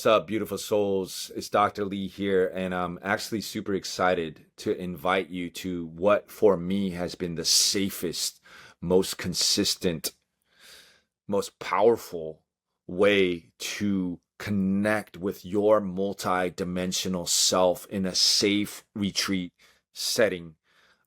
up, beautiful souls? It's Dr. Lee here, and I'm actually super excited to invite you to what for me has been the safest, most consistent, most powerful way to connect with your multi-dimensional self in a safe retreat setting.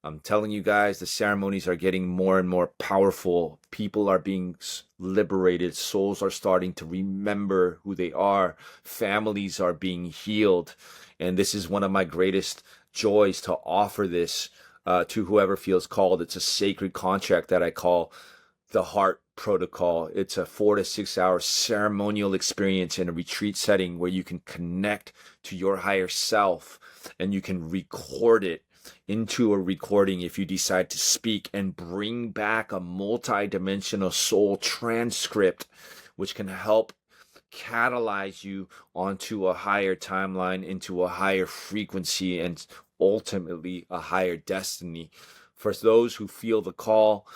I'm telling you guys, the ceremonies are getting more and more powerful. People are being liberated. Souls are starting to remember who they are. Families are being healed. And this is one of my greatest joys to offer this to whoever feels called. It's a sacred contract that I call the Heart Protocol. It's a 4 to 6 hour ceremonial experience in a retreat setting where you can connect to your higher self and you can record it into a recording if you decide to speak, and bring back a multi-dimensional soul transcript which can help catalyze you onto a higher timeline, into a higher frequency, and ultimately a higher destiny. For those who feel the call,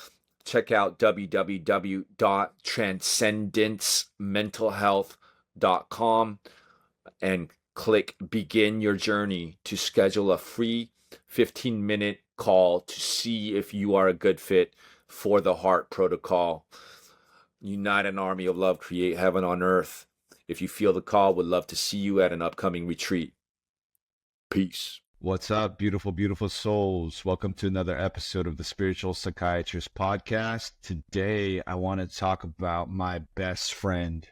check out www.transcendencementalhealth.com and click Begin Your Journey to schedule a free 15-minute call to see if you are a good fit for the Heart Protocol. Unite an army of love, create heaven on earth. If you feel the call, would love to see you at an upcoming retreat. Peace. What's up, beautiful, beautiful souls? Welcome to another episode of the Spiritual Psychiatrist Podcast. Today, I want to talk about my best friend.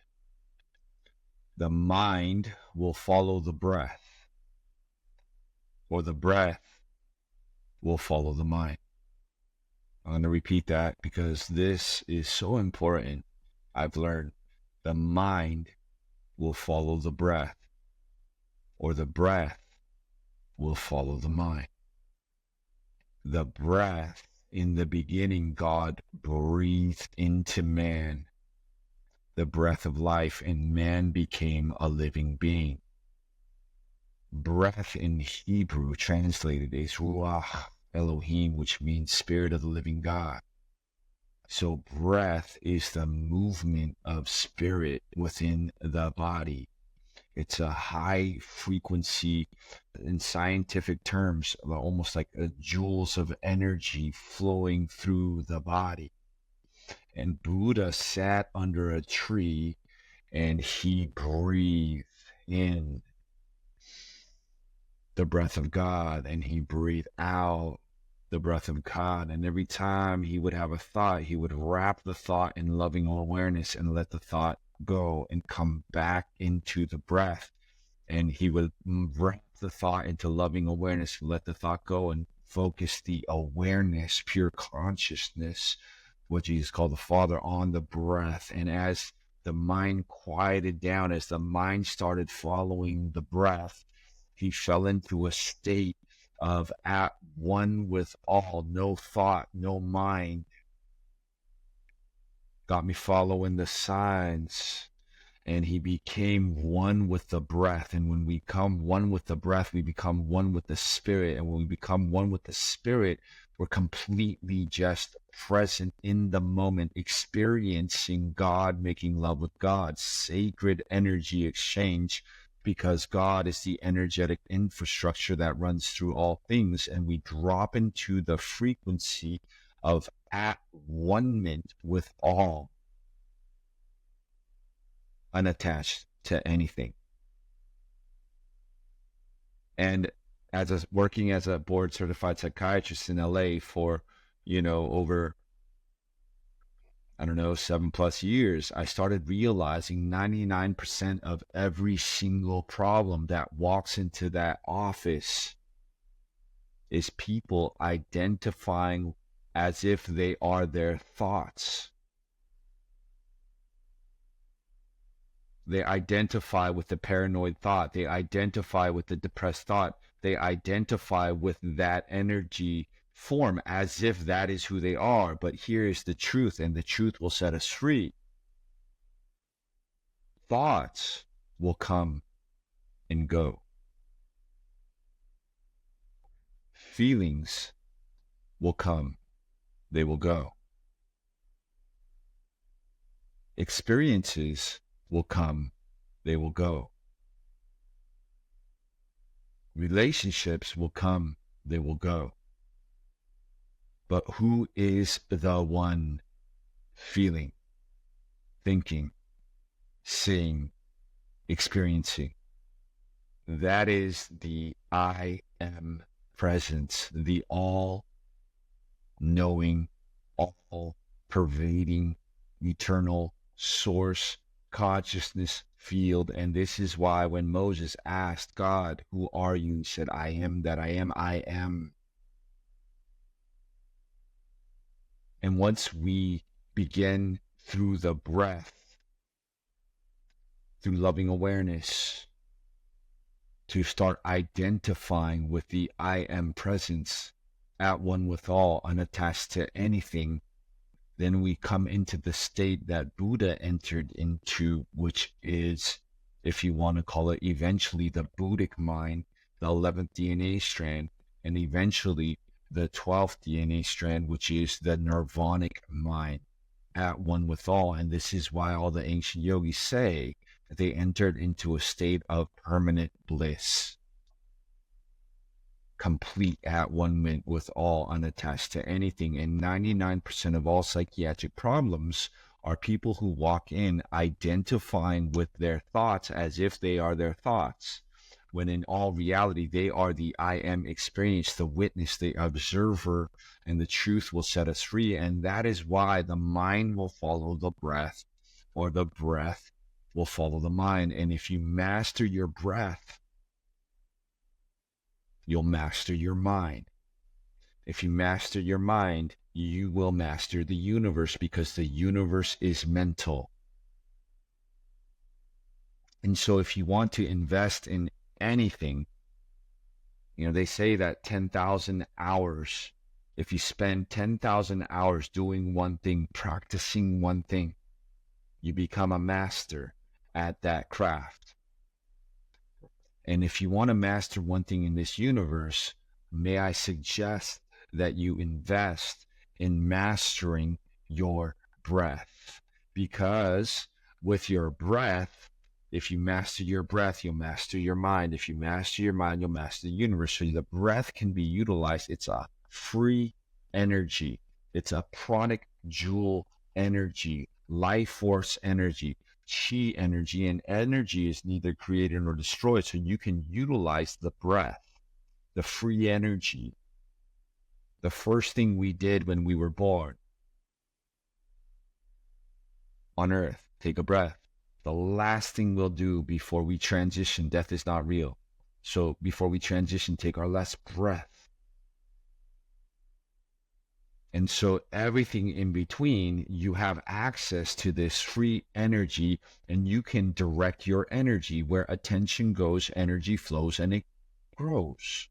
The mind will follow the breath, or the breath will follow the mind. I'm going to repeat that because this is so important. I've learned the mind will follow the breath, or the breath will follow the mind. The breath, in the beginning, God breathed into man the breath of life, and man became a living being. Breath in Hebrew translated is Ruach Elohim, which means Spirit of the Living God. So breath is the movement of spirit within the body. It's a high frequency, in scientific terms, almost like a joules of energy flowing through the body. And Buddha sat under a tree and he breathed in the breath of God, and he breathed out the breath of God. And every time he would have a thought, he would wrap the thought in loving awareness and let the thought go and come back into the breath. And he would wrap the thought into loving awareness, let the thought go, and focus the awareness, pure consciousness, what Jesus called the Father, on the breath. And as the mind quieted down, as the mind started following the breath, he fell into a state of at one with all, no thought, no mind. Got me following the signs. And he became one with the breath. And when we become one with the breath, we become one with the spirit. And when we become one with the spirit, we're completely just present in the moment, experiencing God, making love with God, sacred energy exchange, because God is the energetic infrastructure that runs through all things. And we drop into the frequency of at one-ment with all, unattached to anything. And working as a board certified psychiatrist in LA for, over, 7+ years, I started realizing 99% of every single problem that walks into that office is people identifying as if they are their thoughts. They identify with the paranoid thought. They identify with the depressed thought. They identify with that energy form as if that is who they are. But here is the truth, and the truth will set us free. Thoughts will come and go. Feelings will come. They will go. Experiences will come, they will go. Relationships will come, they will go. But who is the one feeling, thinking, seeing, experiencing? That is the I am presence, the all knowing, all pervading, eternal source consciousness field. And this is why when Moses asked God, "Who are you?" he said, "I am that I am, I am." And once we begin through the breath, through loving awareness, to start identifying with the I am presence, at one with all, unattached to anything, then we come into the state that Buddha entered into, which is, if you want to call it, eventually the Buddhic mind, the 11th DNA strand, and eventually the 12th DNA strand, which is the nirvanic mind, at one with all. And this is why all the ancient yogis say that they entered into a state of permanent bliss, complete at one with all, unattached to anything. And 99% of all psychiatric problems are people who walk in identifying with their thoughts as if they are their thoughts, when in all reality they are the I am experience, the witness, the observer, and the truth will set us free. And that is why the mind will follow the breath, or the breath will follow the mind. And if you master your breath, you'll master your mind. If you master your mind, you will master the universe, because the universe is mental. And so if you want to invest in anything, they say that 10,000 hours, if you spend 10,000 hours doing one thing, practicing one thing, you become a master at that craft. And if you want to master one thing in this universe, may I suggest that you invest in mastering your breath. Because with your breath, if you master your breath, you'll master your mind. If you master your mind, you'll master the universe. So the breath can be utilized. It's a free energy. It's a pranic jewel energy, life force energy, chi energy, and energy is neither created nor destroyed. So you can utilize the breath, the free energy. The first thing we did when we were born on earth, take a breath. The last thing we'll do before we transition, death is not real. So before we transition, take our last breath. And so everything in between, you have access to this free energy, and you can direct your energy. Where attention goes, energy flows, and it grows.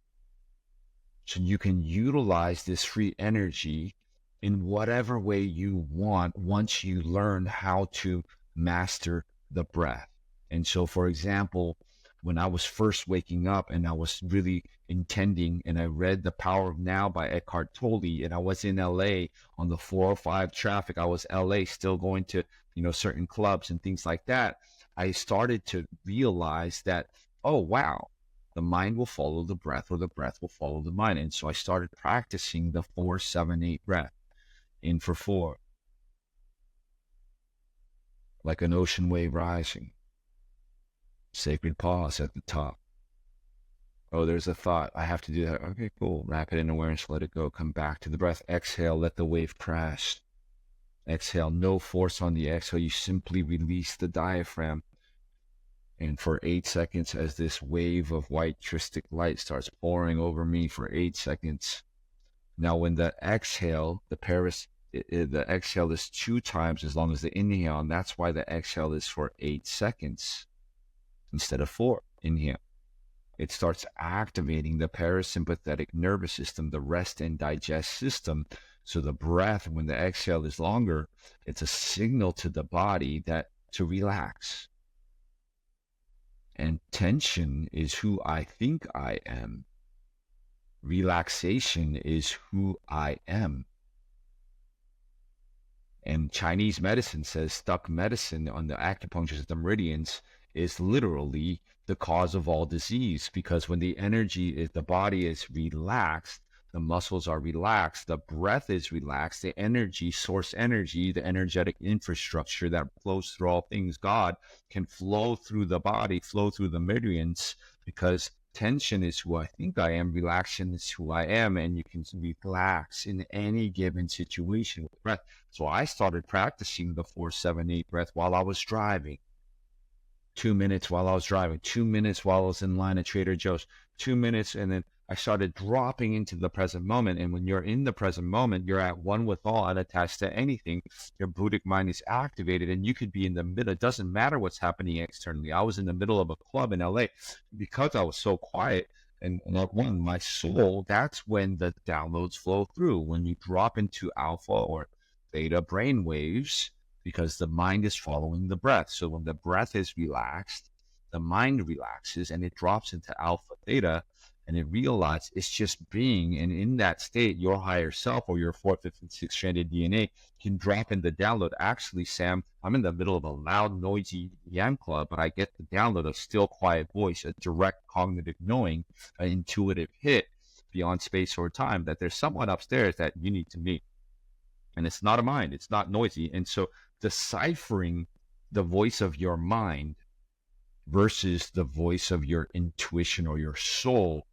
So you can utilize this free energy in whatever way you want once you learn how to master the breath. And so, for example, when I was first waking up and I was really intending, and I read The Power of Now by Eckhart Tolle, and I was in LA on the 405 traffic. I was LA still going to, certain clubs and things like that. I started to realize that, oh, wow, the mind will follow the breath, or the breath will follow the mind. And so I started practicing the 4-7-8 breath. In for 4, like an ocean wave rising. Sacred pause at the top. Oh, there's a thought. I have to do that. Okay, cool. Wrap it in awareness, let it go. Come back to the breath. Exhale, let the wave crash. Exhale, no force on the exhale. You simply release the diaphragm. And for 8 seconds, as this wave of white crystal light starts pouring over me for 8 seconds. Now, when the exhale, the exhale is 2 times as long as the inhale, and that's why the exhale is for 8 seconds instead of 4. Inhale. It starts activating the parasympathetic nervous system, the rest and digest system. So the breath, when the exhale is longer, it's a signal to the body that to relax. And tension is who I think I am. Relaxation is who I am. And Chinese medicine says stuck medicine on the acupuncture, the meridians, is literally the cause of all disease, because when the body is relaxed, the muscles are relaxed, the breath is relaxed, the source energy, the energetic infrastructure that flows through all things God can flow through the body, flow through the meridians, because tension is who I think I am, relaxation is who I am, and you can relax in any given situation with breath. So I started practicing the 4-7-8 breath while I was driving. 2 minutes while I was driving, 2 minutes while I was in line at Trader Joe's, 2 minutes, and then I started dropping into the present moment. And when you're in the present moment, you're at one with all, unattached to anything. Your Buddhic mind is activated, and you could be in the middle. It doesn't matter what's happening externally. I was in the middle of a club in LA because I was so quiet. And at one, my soul, that's when the downloads flow through. When you drop into alpha or theta brain waves, because the mind is following the breath. So when the breath is relaxed, the mind relaxes and it drops into alpha theta, and it realizes it's just being. And in that state, your higher self or your fourth, fifth, and sixth stranded DNA can drop in the download. Actually, Sam, I'm in the middle of a loud, noisy yam club, but I get the download of still, quiet voice, a direct cognitive knowing, an intuitive hit beyond space or time that there's someone upstairs that you need to meet. And it's not a mind, it's not noisy. And so deciphering the voice of your mind versus the voice of your intuition or your soul,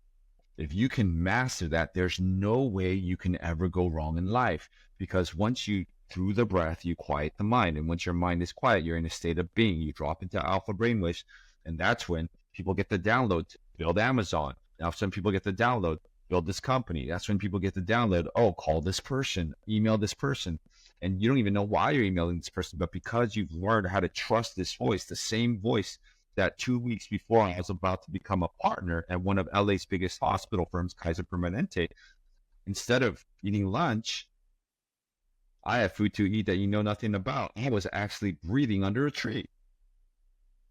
if you can master that, there's no way you can ever go wrong in life. Because once you, through the breath, you quiet the mind. And once your mind is quiet, you're in a state of being. You drop into alpha brainwaves. And that's when people get the download to build Amazon. Now, some people get the download, build this company. That's when people get the download, oh, call this person, email this person. And you don't even know why you're emailing this person, but because you've learned how to trust this voice, the same voice that 2 weeks before I was about to become a partner at one of LA's biggest hospital firms, Kaiser Permanente, instead of eating lunch, I have food to eat that you know nothing about. I was actually breathing under a tree.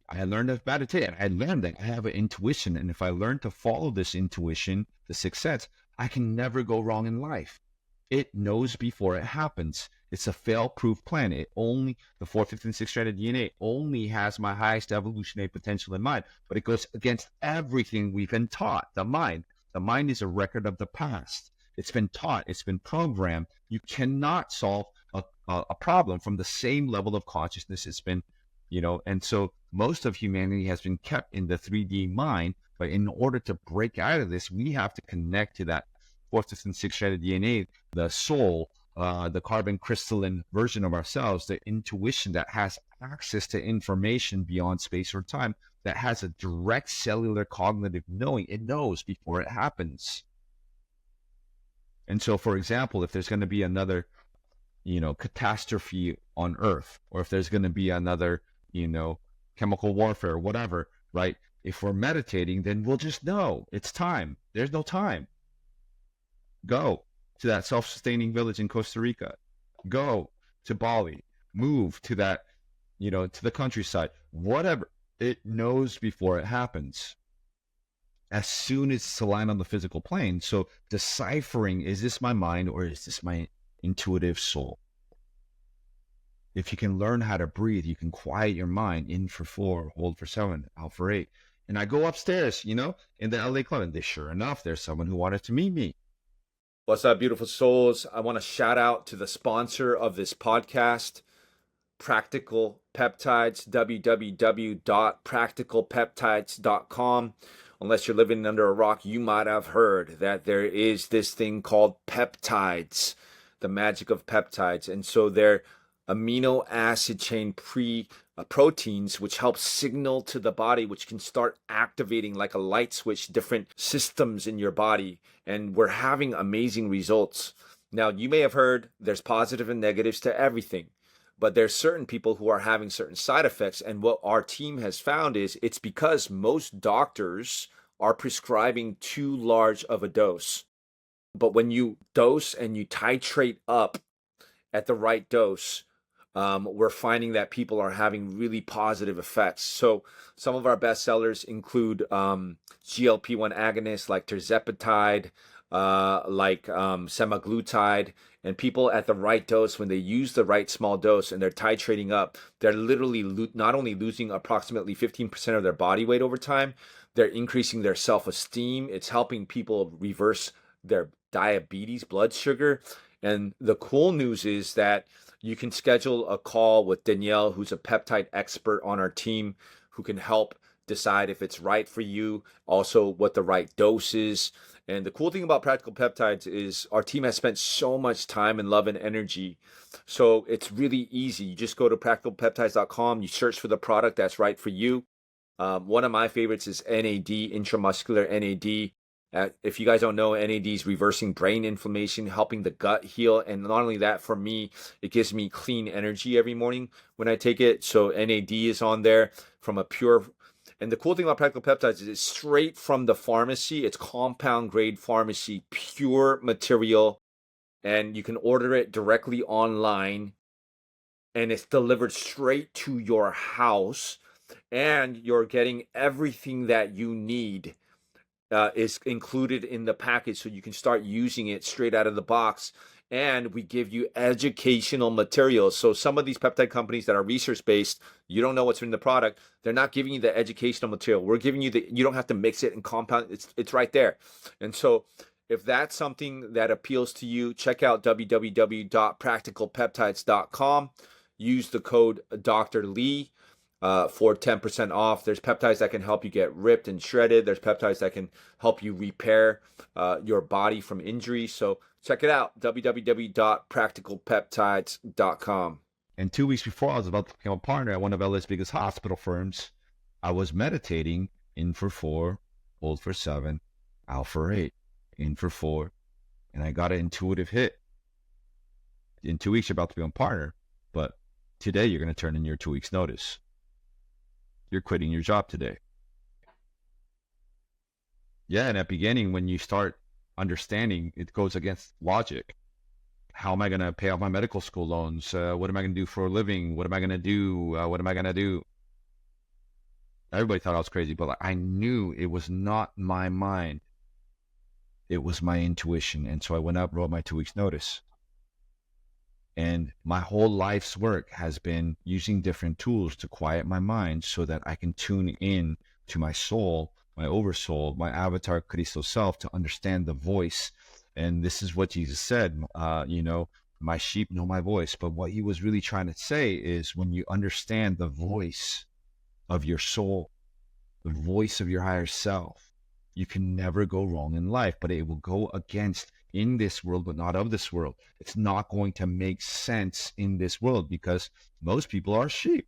I had learned to meditate, and I learned that I have an intuition. And if I learn to follow this intuition, the sixth sense, I can never go wrong in life. It knows before it happens. It's a fail-proof plan. The 4th, 5th, and 6th stranded DNA only has my highest evolutionary potential in mind, but it goes against everything we've been taught. The mind is a record of the past. It's been taught. It's been programmed. You cannot solve a problem from the same level of consciousness it's been, and so most of humanity has been kept in the 3D mind, but in order to break out of this, we have to connect to that 4th, 5th, and 6th stranded DNA, the soul, the carbon crystalline version of ourselves, the intuition that has access to information beyond space or time, that has a direct cellular cognitive knowing. It knows before it happens. And so, for example, if there's going to be another, catastrophe on Earth, or if there's going to be another, chemical warfare, whatever, right? If we're meditating, then we'll just know it's time. There's no time. Go to that self-sustaining village in Costa Rica. Go to Bali. Move to that, to the countryside. Whatever. It knows before it happens. As soon as it's aligned on the physical plane. So deciphering, is this my mind or is this my intuitive soul? If you can learn how to breathe, you can quiet your mind. In for 4, hold for 7, out for 8. And I go upstairs, in the LA club, and sure enough, there's someone who wanted to meet me. What's up, beautiful souls? I want to shout out to the sponsor of this podcast, Practical Peptides, www.practicalpeptides.com. Unless you're living under a rock, you might have heard that there is this thing called peptides, the magic of peptides. And so they're amino acid chain proteins, which help signal to the body, which can start activating like a light switch different systems in your body. And we're having amazing results. Now, you may have heard there's positive and negatives to everything, but there's certain people who are having certain side effects. And what our team has found is it's because most doctors are prescribing too large of a dose. But when you dose and you titrate up at the right dose, we're finding that people are having really positive effects. So some of our best sellers include GLP-1 agonists like tirzepatide, like semaglutide, and people at the right dose, when they use the right small dose and they're titrating up, they're literally not only losing approximately 15% of their body weight over time, they're increasing their self-esteem. It's helping people reverse their diabetes, blood sugar. And the cool news is that you can schedule a call with Danielle, who's a peptide expert on our team, who can help decide if it's right for you, also what the right dose is. And the cool thing about Practical Peptides is our team has spent so much time and love and energy. So it's really easy. You just go to practicalpeptides.com, you search for the product that's right for you. One of my favorites is NAD, intramuscular NAD. If you guys don't know, NAD is reversing brain inflammation, helping the gut heal. And not only that, for me, it gives me clean energy every morning when I take it. So NAD is on there from a pure. And the cool thing about Practical Peptides is it's straight from the pharmacy. It's compound grade pharmacy, pure material. And you can order it directly online. And it's delivered straight to your house. And you're getting everything that you need is included in the package, so you can start using it straight out of the box. And we give you educational materials. So some of these peptide companies that are research based, you don't know what's in the product. They're not giving you the educational material. We're giving you you don't have to mix it and compound. It's right there. And so if that's something that appeals to you, check out www.practicalpeptides.com. Use the code Dr. Lee for 10% off. There's peptides that can help you get ripped and shredded. There's peptides that can help you repair your body from injury. So check it out, www.practicalpeptides.com. And 2 weeks before I was about to become a partner at one of LA's biggest hospital firms, I was meditating in for 4, hold for 7, out for 8, in for 4, and I got an intuitive hit. In 2 weeks, you're about to become a partner, but today you're going to turn in your 2 weeks notice. You're quitting your job today. Yeah, in that beginning, when you start understanding, it goes against logic. How am I going to pay off my medical school loans? What am I going to do for a living? What am I going to do? What am I going to do? Everybody thought I was crazy, but I knew it was not my mind. It was my intuition. And so I went up, wrote my 2 weeks notice. And my whole life's work has been using different tools to quiet my mind so that I can tune in to my soul, my oversoul, my avatar Cristo self, to understand the voice. And this is what Jesus said, my sheep know my voice. But what he was really trying to say is when you understand the voice of your soul, the voice of your higher self, you can never go wrong in life, but it will go against in this world, but not of this world. It's not going to make sense in this world because most people are sheep.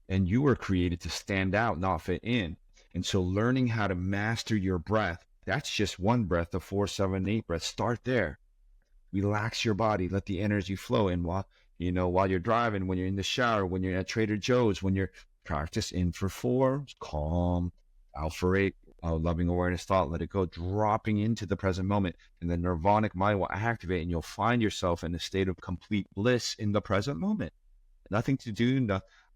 And you were created to stand out, not fit in. And so learning how to master your breath, that's just one breath, the 4, 7, 8 breath. Start there. Relax your body, let the energy flow. And while you're driving, when you're in the shower, when you're at Trader Joe's, when you're practice in for 4, calm, out for 8, loving awareness thought, let it go, dropping into the present moment. And the nirvanic mind will activate and you'll find yourself in a state of complete bliss in the present moment. Nothing to do,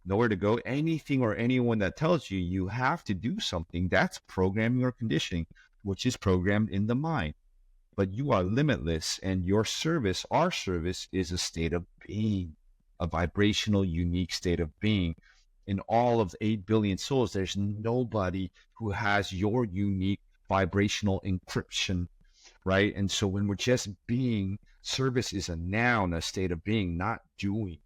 nowhere to go. Anything or anyone that tells you you have to do something, that's programming or conditioning, which is programmed in the mind. But you are limitless, and your service, our service, is a state of being, a vibrational, unique state of being. In all of the 8 billion souls, there's nobody who has your unique vibrational encryption, right? And so when we're just being, service is a noun, a state of being, not doing.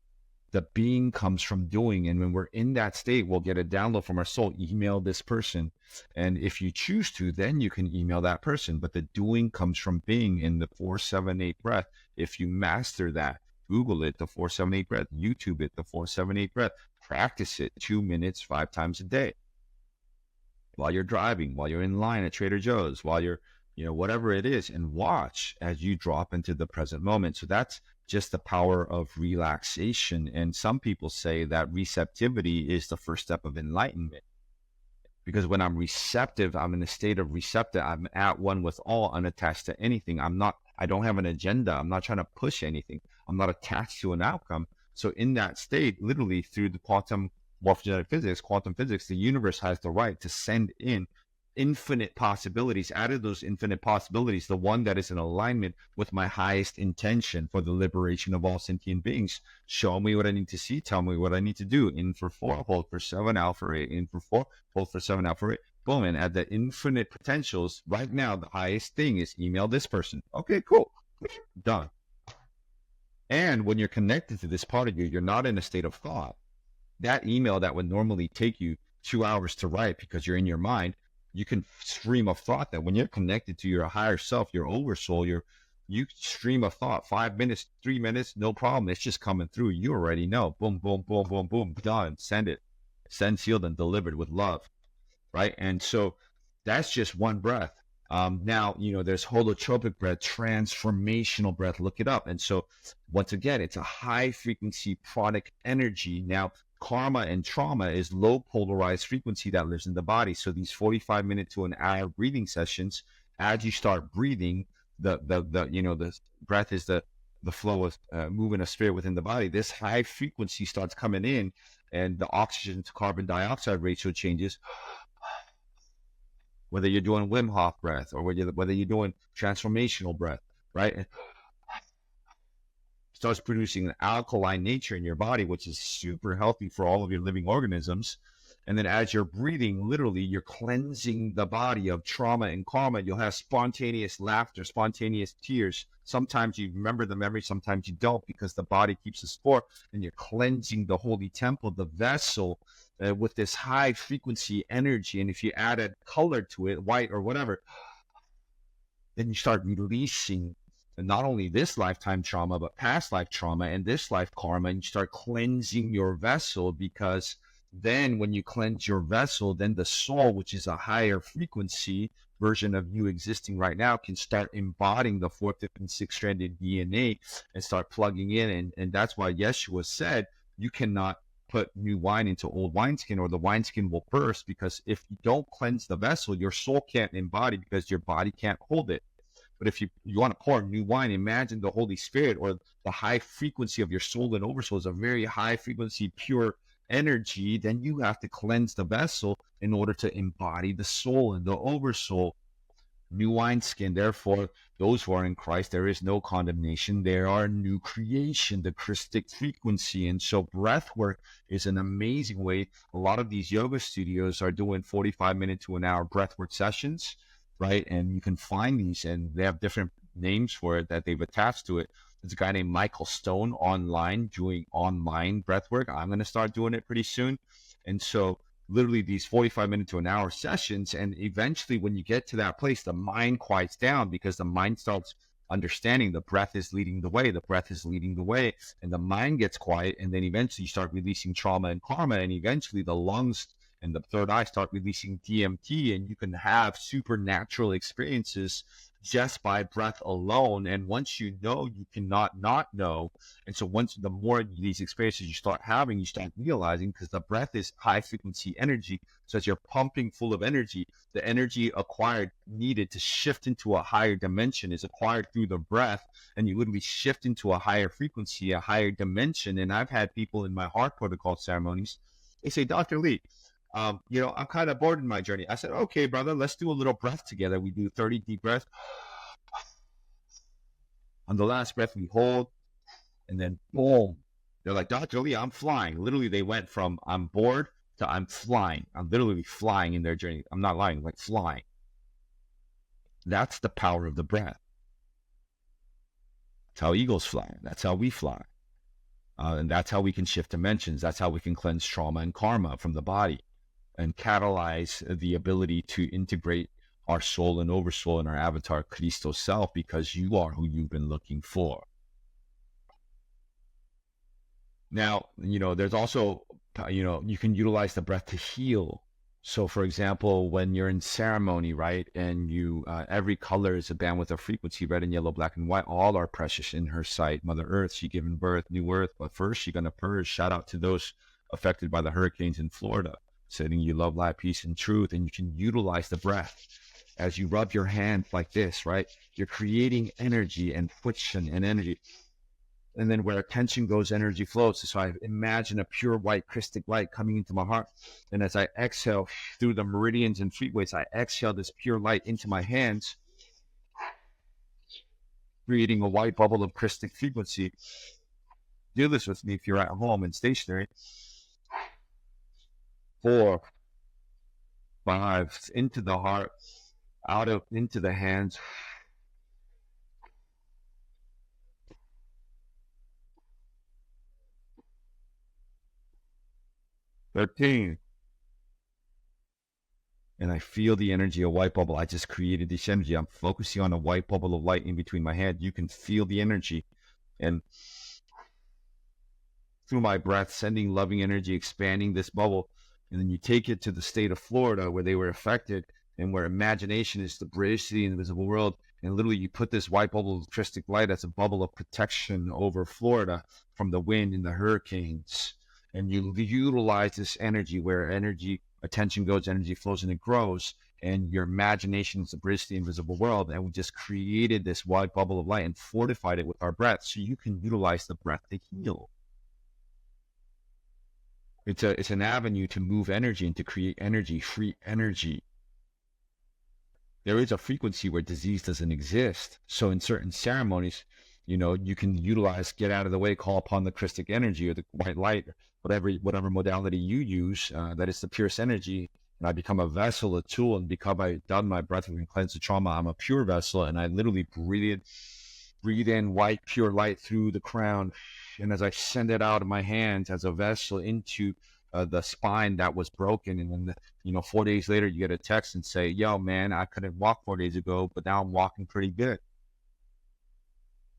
The being comes from doing. And when we're in that state, we'll get a download from our soul, email this person. And if you choose to, then you can email that person. But the doing comes from being in the 4, 7, 8 breath. If you master that, Google it, the 4, 7, 8 breath, YouTube it, the 4, 7, 8 breath, practice it 2 minutes, 5 times a day. While you're driving, while you're in line at Trader Joe's, while you're, whatever it is, and watch as you drop into the present moment. So that's just the power of relaxation. And some people say that receptivity is the first step of enlightenment. Because when I'm receptive, I'm in a state of receptive. I'm at one with all, unattached to anything. I don't have an agenda. I'm not trying to push anything. I'm not attached to an outcome. So in that state, literally through the quantum morphogenetic physics, quantum physics, the universe has the right to send in infinite possibilities. Out of those infinite possibilities, the one that is in alignment with my highest intention for the liberation of all sentient beings. Show me what I need to see. Tell me what I need to do. In for 4, hold for 7, out for 8. In for 4, hold for 7, out for 8. Boom. And at the infinite potentials, right now, the highest thing is email this person. Okay, cool. Done. And when you're connected to this part of you, you're not in a state of thought. That email that would normally take you 2 hours to write because you're in your mind, you can stream of thought that when you're connected to your higher self, your oversoul, you stream of thought, 5 minutes, 3 minutes, no problem. It's just coming through. You already know. Boom, boom, boom, boom, boom, done. Send it. Send, sealed, and delivered with love, right? And so that's just one breath. Now, there's holotropic breath, transformational breath. Look it up. And so once again, it's a high frequency pranic energy. Now, karma and trauma is low polarized frequency that lives in the body. So these 45-minute to an hour breathing sessions, as you start breathing, the breath is the flow of moving a spirit within the body. This high frequency starts coming in, and the oxygen to carbon dioxide ratio changes. Whether you're doing Wim Hof breath or whether you're doing transformational breath, right? It starts producing an alkaline nature in your body, which is super healthy for all of your living organisms. And then as you're breathing, literally, you're cleansing the body of trauma and karma. You'll have spontaneous laughter, spontaneous tears. Sometimes you remember the memory, sometimes you don't, because the body keeps the score, and you're cleansing the holy temple, the vessel, with this high frequency energy. And if you add a color to it, white or whatever, then you start releasing not only this lifetime trauma, but past life trauma and this life karma, and you start cleansing your vessel, because then when you cleanse your vessel, then the soul, which is a higher frequency version of you existing right now, can start embodying the 4th, 5th, and 6th stranded DNA and start plugging in. And that's why Yeshua said, you cannot put new wine into old wineskin, or the wineskin will burst, because if you don't cleanse the vessel, your soul can't embody, because your body can't hold it. But if you want to pour new wine, imagine the Holy Spirit, or the high frequency of your soul and oversoul is a very high frequency, pure energy. Then you have to cleanse the vessel in order to embody the soul and the oversoul. New wineskin. Therefore, those who are in Christ, there is no condemnation. They are a new creation, the Christic frequency. And so breath work is an amazing way. A lot of these yoga studios are doing 45-minute to an hour breath work sessions, right? And you can find these, and they have different names for it that they've attached to it. There's a guy named Michael Stone online doing online breath work. I'm going to start doing it pretty soon. And so literally these 45-minute to an hour sessions, and eventually when you get to that place, the mind quiets down, because the mind starts understanding the breath is leading the way, and the mind gets quiet, and then eventually you start releasing trauma and karma, and eventually the lungs and the third eye start releasing DMT, and you can have supernatural experiences just by breath alone. And once you know, you cannot not know. And so the more these experiences you start having, you start realizing, because the breath is high frequency energy. So as you're pumping full of energy, the energy needed to shift into a higher dimension is acquired through the breath. And you literally shift into a higher frequency, a higher dimension. And I've had people in my heart protocol ceremonies, they say, Dr. Lee, I'm kind of bored in my journey. I said, okay, brother, let's do a little breath together. We do 30 deep breaths. On the last breath, we hold, and then boom. They're like, Dr. Lee, I'm flying. Literally, they went from I'm bored to I'm flying. I'm literally flying in their journey. I'm not lying, like flying. That's the power of the breath. That's how eagles fly. That's how we fly. And that's how we can shift dimensions. That's how we can cleanse trauma and karma from the body and catalyze the ability to integrate our soul and oversoul in our avatar Cristo self, because you are who you've been looking for. Now, there's also, you can utilize the breath to heal. So for example, when you're in ceremony, right, and you, every color is a bandwidth of frequency, red and yellow, black and white, all are precious in her sight. Mother Earth, she given birth, new earth, but first she's going to purge. Shout out to those affected by the hurricanes in Florida, saying you love, light, peace, and truth. And you can utilize the breath. As you rub your hand like this, right, you're creating energy and friction and energy. And then where attention goes, energy flows. So I imagine a pure white crystal light coming into my heart. And as I exhale through the meridians and freeways, I exhale this pure light into my hands, creating a white bubble of crystal frequency. Do this with me if you're at home and stationary. 4, 5, into the heart, into the hands. 13. And I feel the energy, a white bubble. I just created this energy. I'm focusing on a white bubble of light in between my hands. You can feel the energy. And through my breath, sending loving energy, expanding this bubble. And then you take it to the state of Florida where they were affected and where imagination is the bridge to the invisible world. And literally you put this white bubble of crystal light as a bubble of protection over Florida from the wind and the hurricanes. And you utilize this energy where attention goes, energy flows, and it grows. And your imagination is the bridge to the invisible world. And we just created this white bubble of light and fortified it with our breath so you can utilize the breath to heal. It's an avenue to move energy and to create energy, free energy. There is a frequency where disease doesn't exist. So in certain ceremonies, you can utilize, get out of the way, call upon the Christic energy or the white light, whatever modality you use, that is the purest energy. And I become a vessel, a tool, and because I've done my breath and cleanse the trauma, I'm a pure vessel. And I literally breathe in white, pure light through the crown. And as I send it out of my hands as a vessel into the spine that was broken, and then 4 days later you get a text and say, yo man, I couldn't walk 4 days ago, but now I'm walking pretty good,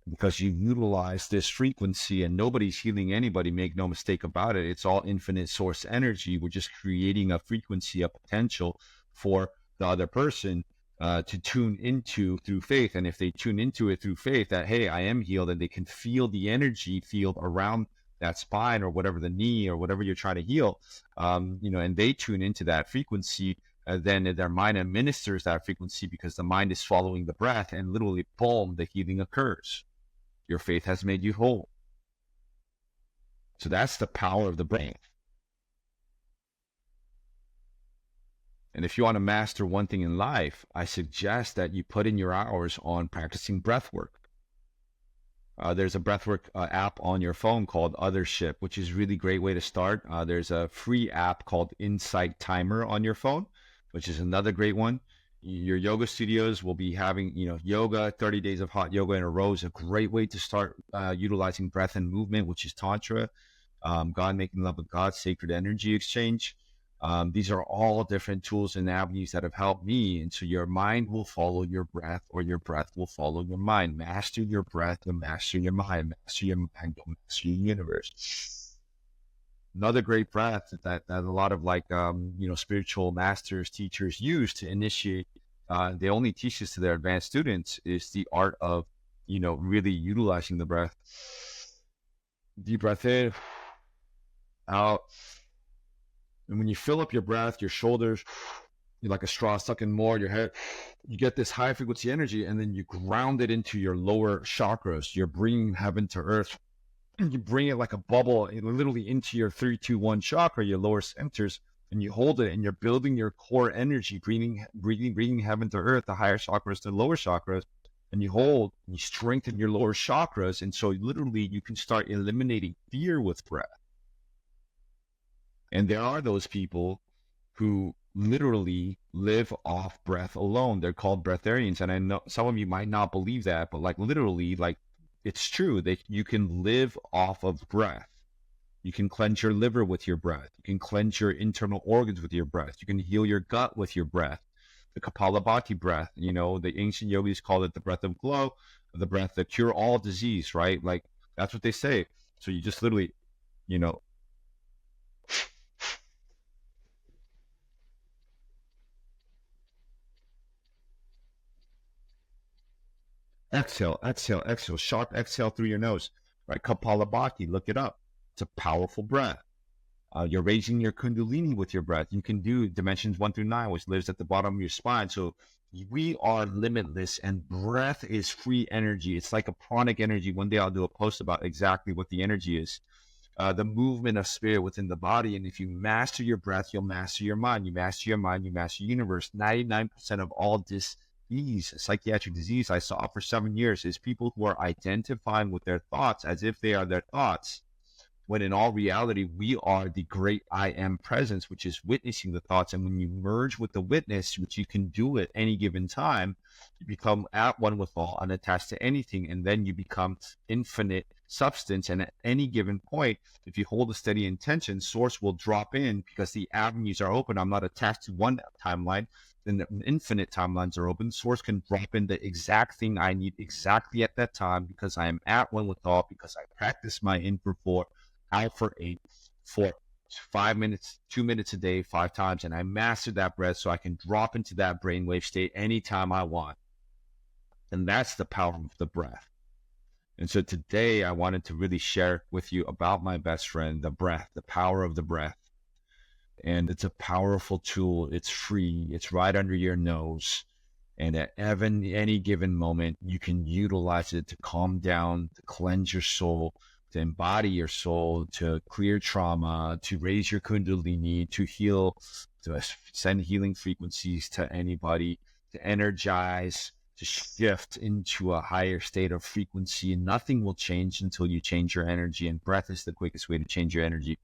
because you utilize this frequency. And nobody's healing anybody, make no mistake about it. It's all infinite source energy. We're just creating a frequency, a potential for the other person to tune into through faith. And if they tune into it through faith that, hey, I am healed, and they can feel the energy field around that spine or whatever, the knee or whatever you're trying to heal, and they tune into that frequency, then their mind administers that frequency because the mind is following the breath, and literally, boom, the healing occurs. Your faith has made you whole. So that's the power of the brain. And if you want to master one thing in life, I suggest that you put in your hours on practicing breath work. There's a breathwork app on your phone called Othership, which is a really great way to start. There's a free app called Insight Timer on your phone, which is another great one. Your yoga studios will be having, yoga, 30 days of hot yoga in a row is a great way to start utilizing breath and movement, which is Tantra, God making love with God, sacred energy exchange. These are all different tools and avenues that have helped me. And so your mind will follow your breath, or your breath will follow your mind. Master your breath, you'll master your mind. Master your mind, you'll master your universe. Another great breath that a lot of spiritual masters, teachers use to initiate, they only teach this to their advanced students, is the art of, really utilizing the breath. Deep breath in, out. And when you fill up your breath, your shoulders, you're like a straw sucking more, your head, you get this high frequency energy, and then you ground it into your lower chakras. You're bringing heaven to earth. You bring it like a bubble, literally into your 3-2-1 chakra, your lower centers, and you hold it, and you're building your core energy, bringing heaven to earth, the higher chakras to the lower chakras, and you hold, and you strengthen your lower chakras. And so literally you can start eliminating fear with breath. And there are those people who literally live off breath alone. They're called breatharians. And I know some of you might not believe that, but literally, it's true. You can live off of breath. You can cleanse your liver with your breath. You can cleanse your internal organs with your breath. You can heal your gut with your breath. The Kapalabhati breath, the ancient yogis called it the breath of glow, the breath that cure all disease, right? That's what they say. So you just literally, exhale, exhale, exhale, sharp exhale through your nose, right? Kapalabhati, look it up. It's a powerful breath. You're raising your kundalini with your breath. You can do dimensions 1 through 9, which lives at the bottom of your spine. So we are limitless, and breath is free energy. It's like a pranic energy. One day I'll do a post about exactly what the energy is. The movement of spirit within the body. And if you master your breath, you'll master your mind. You master your mind, you master your universe. 99% of all disease, psychiatric disease I saw for 7 years is people who are identifying with their thoughts as if they are their thoughts, when in all reality, we are the great I am presence, which is witnessing the thoughts. And when you merge with the witness, which you can do at any given time, you become at one with all, unattached to anything. And then you become infinite substance. And at any given point, if you hold a steady intention, source will drop in because the avenues are open. I'm not attached to one timeline. Then the infinite timelines are open. Source can drop in the exact thing I need exactly at that time because I am at one with all, because I practice my in for 4, out for 8, for 5 minutes, 2 minutes a day, 5 times. And I mastered that breath so I can drop into that brainwave state anytime I want. And that's the power of the breath. And so today I wanted to really share with you about my best friend, the breath, the power of the breath. And it's a powerful tool. It's free. It's right under your nose. And at any given moment, you can utilize it to calm down, to cleanse your soul, to embody your soul, to clear trauma, to raise your kundalini, to heal, to send healing frequencies to anybody, to energize, to shift into a higher state of frequency. And nothing will change until you change your energy. And breath is the quickest way to change your energy.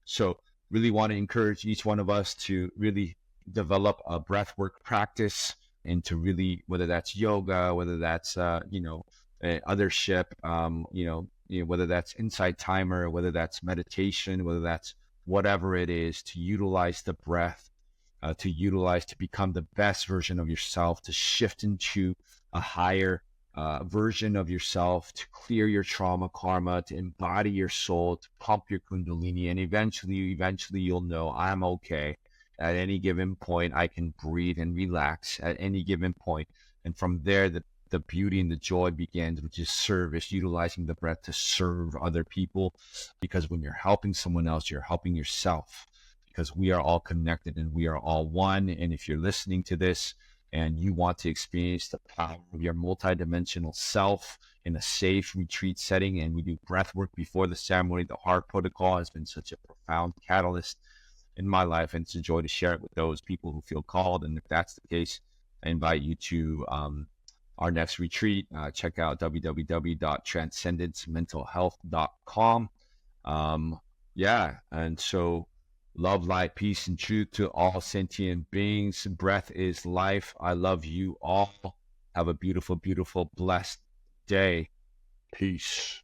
So really want to encourage each one of us to really develop a breathwork practice, and to really, whether that's yoga, whether that's, othership, whether that's insight timer, whether that's meditation, whether that's whatever it is, to utilize the breath, to become the best version of yourself, to shift into a higher version of yourself, to clear your trauma, karma, to embody your soul, to pump your kundalini. And eventually you'll know I'm okay. At any given point, I can breathe and relax at any given point. And from there, the beauty and the joy begins, which is service, utilizing the breath to serve other people. Because when you're helping someone else, you're helping yourself, because we are all connected and we are all one. And if you're listening to this and you want to experience the power of your multidimensional self in a safe retreat setting, and we do breath work before the ceremony, the heart protocol has been such a profound catalyst in my life, and it's a joy to share it with those people who feel called. And if that's the case, I invite you to our next retreat. Check out www.transcendencementalhealth.com. And so love, light, peace, and truth to all sentient beings. Breath is life. I love you all. Have a beautiful, beautiful, blessed day. Peace.